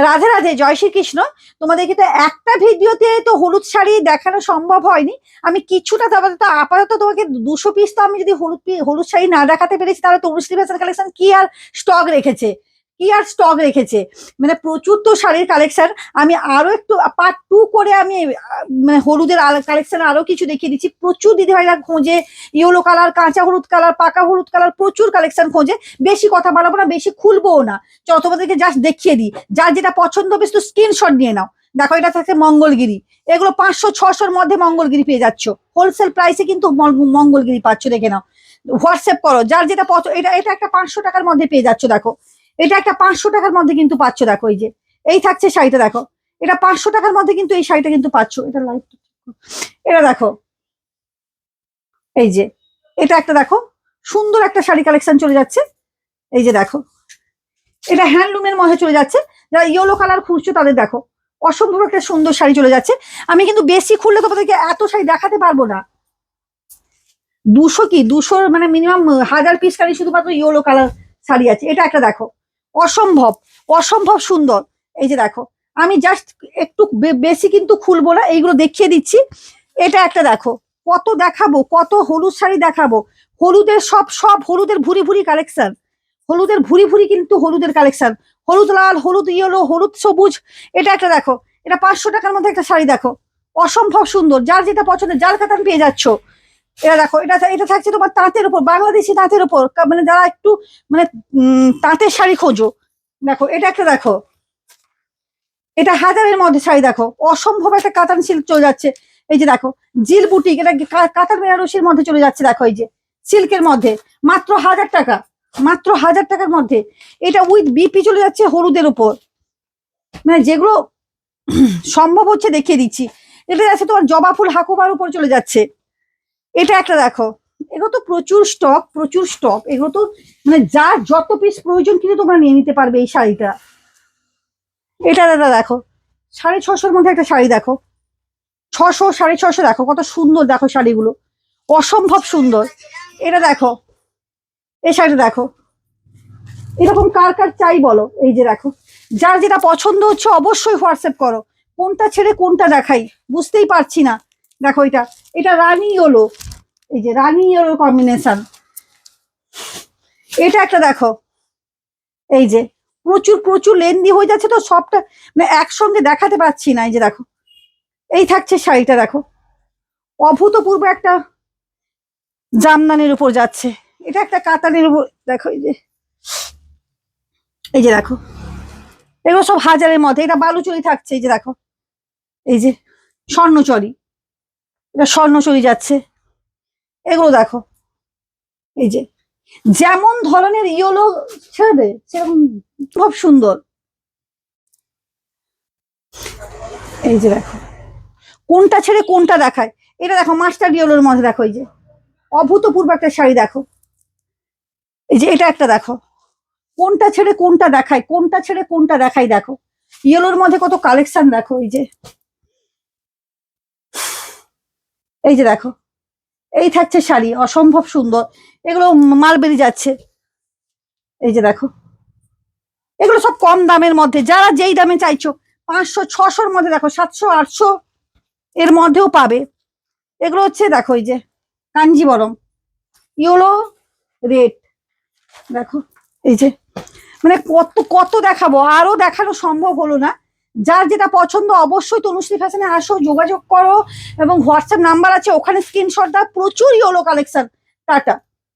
রাধে রাধে, জয় শ্রীকৃষ্ণ। তোমাদেরকে তো একটা ভিডিওতে তো হলুদ শাড়ি দেখানো সম্ভব হয়নি। আমি কিছুটা আপাতত তোমাকে 200 পিস, তো আমি যদি হলুদ শাড়ি না দেখাতে পেরেছি তাহলে তনুশ্রী ফ্যাশন কালেকশন কি আর স্টক রেখেছে। মানে প্রচুর তো শাড়ির কালেকশন। আমি আরো একটু পার্ট 2 করে আমি মানে হলুদের কালেকশন আরো কিছু দেখিয়ে দিচ্ছি। প্রচুর দিদিভাইরা খোঁজে ইয়েলো কালার, কাঁচা হলুদ কালার, পাকা হলুদ কালার, প্রচুর কালেকশন খোঁজে। বেশি কথা বাড়াবো না, বেশি খুলবো না, চলো তোমাদেরকে জাস্ট দেখিয়ে দিই। যার যেটা পছন্দ হবে তো স্ক্রিনশট নিয়ে নাও। দেখো, এটা থাকছে মঙ্গলগিরি। এগুলো 500-600-র মধ্যে মঙ্গলগিরি পেয়ে যাচ্ছ। হোলসেল প্রাইসে কিন্তু মঙ্গলগিরি পাচ্ছ, দেখে নাও। হোয়াটসঅ্যাপ করো যার যেটা পছন্দ। এটা এটা একটা 500 টাকার মধ্যে পেয়ে যাচ্ছ। দেখো, এটা একটা 500 টাকার মধ্যে কিন্তু পাচ্ছ। দেখো, এই যে এই থাকছে শাড়িটা। দেখো, এটা 500 টাকার মধ্যে কিন্তু এই শাড়িটা কিন্তু পাচ্ছ। এটা লাইট, এটা দেখো, এই যে এটা একটা দেখো, সুন্দর একটা শাড়ি কালেকশন চলে যাচ্ছে। এই যে দেখো, এটা হ্যান্ডলুমের মধ্যে চলে যাচ্ছে। যারা ইয়েলো কালার খুঁজছো তাদের দেখো, অসম্ভব একটা সুন্দর শাড়ি চলে যাচ্ছে। আমি কিন্তু বেশি খুললে তোমাদেরকে এত শাড়ি দেখাতে পারবো না। 200 মানে মিনিমাম 1000 পিস শাড়ি শুধুমাত্র ইয়েলো কালার শাড়ি আছে। এটা একটা দেখো, অসম্ভব অসম্ভব সুন্দর। এই যে দেখো, আমি জাস্ট একটু বেশি কিন্তু খুলবো না, এইগুলো দেখিয়ে দিচ্ছি। এটা একটা দেখো, কত দেখাবো, কত হলুদ শাড়ি দেখাবো। হলুদের সব সব হলুদের ভুরি ভুরি কালেকশন। হলুদের ভুরি ভুরি কিন্তু হলুদের কালেকশন। হলুদ লাল, হলুদ ইয়েলো, হলুদ সবুজ। এটা একটা দেখো, এটা 500 টাকার মধ্যে একটা শাড়ি দেখো, অসম্ভব সুন্দর। যার যেটা পছন্দ, যার কাতান পেয়ে যাচ্ছ। এটা দেখো, এটা এটা থাকছে তোমার তাঁতের উপর, বাংলাদেশি তাঁতের উপর। মানে যারা একটু মানে তাঁতের শাড়ি খোঁজো, দেখো এটা একটা দেখো, এটা 1000-এর মধ্যে শাড়ি দেখো, অসম্ভব একটা কাতান সিল্ক চলে যাচ্ছে। এই যে দেখো, জিল বুটিক, এটা কাতান বেনারসির মধ্যে চলে যাচ্ছে। দেখো, এই যে সিল্কের মধ্যে মাত্র 1000 টাকা, মাত্র 1000 টাকার মধ্যে। এটা উইথ বিপি চলে যাচ্ছে হলুদের উপর। মানে যেগুলো সম্ভব হচ্ছে দেখিয়ে দিচ্ছি। এটা যাচ্ছে তোমার জবা ফুল হাকুবার উপর চলে যাচ্ছে। এটা একটা দেখো, এগুলো তো প্রচুর স্টক, প্রচুর স্টক। এগুলো তো মানে যার যত পিস প্রয়োজন কিন্তু তোমরা নিয়ে নিতে পারবে এই শাড়িটা। এটা দাদা দেখো, 650-র মধ্যে একটা শাড়ি দেখো, 600, 650 দেখো, কত সুন্দর দেখো শাড়িগুলো, অসম্ভব সুন্দর। এটা দেখো, এই শাড়িটা দেখো, এরকম কার কার চাই বলো। এই যে দেখো, যার যেটা পছন্দ হচ্ছে অবশ্যই হোয়াটসঅ্যাপ করো। কোনটা ছেড়ে কোনটা দেখাই বুঝতেই পারছি না। দেখো, এটা এটা রানী ইয়েলো, এই যে রানী ইয়েলো কম্বিনেশন। এটা একটা দেখো, এই যে প্রচুর প্রচুর লেন্দি হয়ে যাচ্ছে তো সবটা, মানে একসঙ্গে দেখাতে পাচ্ছি না। এই যে দেখো, এই থাকছে শাড়িটা। দেখো, অভূতপূর্ব একটা জামদানির উপর যাচ্ছে। এটা একটা কাতানের উপর। দেখো, এই যে এই যে দেখো, এগুলো সব 1000-এর মধ্যে। এটা বালুচরি থাকছে। এই যে দেখো, এই যে স্বর্ণচরি, এটা স্বর্ণচরি যাচ্ছে। এগুলো দেখো, এই যে যেমন ধরনের ইয়েলো ছেড়ে দে সেরকম, খুব সুন্দর। এই যে দেখো, কোনটা ছেড়ে কোনটা দেখায়। এটা দেখো, মাস্টার ইয়েলোর মধ্যে দেখো, এই যে অভূতপূর্ব একটা শাড়ি দেখো। এই যে এটা একটা দেখো, কোনটা ছেড়ে কোনটা দেখায়, কোনটা ছেড়ে কোনটা দেখাই। দেখো, ইয়েলোর মধ্যে কত কালেকশন দেখো। এই যে এই যে দেখো, এই থাকছে শাড়ি, অসম্ভব সুন্দর। এগুলো মাল বেরিয়ে যাচ্ছে। এই যে দেখো, এগুলো সব কম দামের মধ্যে, যারা যেই দামে চাইছো। 500-600-র মধ্যে দেখো, 700-800 এর মধ্যেও পাবে। এগুলো হচ্ছে দেখো, এই যে কাঞ্জিবরম ইয়েলো রেড। দেখো, এই যে মানে কত কত দেখাবো, আরো দেখানো সম্ভব হলো না। যার যেটা পছন্দ অবশ্যই তনুশ্রী ফ্যাশনে আসো, যোগাযোগ করো, এবং হোয়াটসঅ্যাপ নাম্বার আছে, ওখানে স্ক্রিনশট দাও। প্রচুর ইয়েলো কালেকশন। টাটা।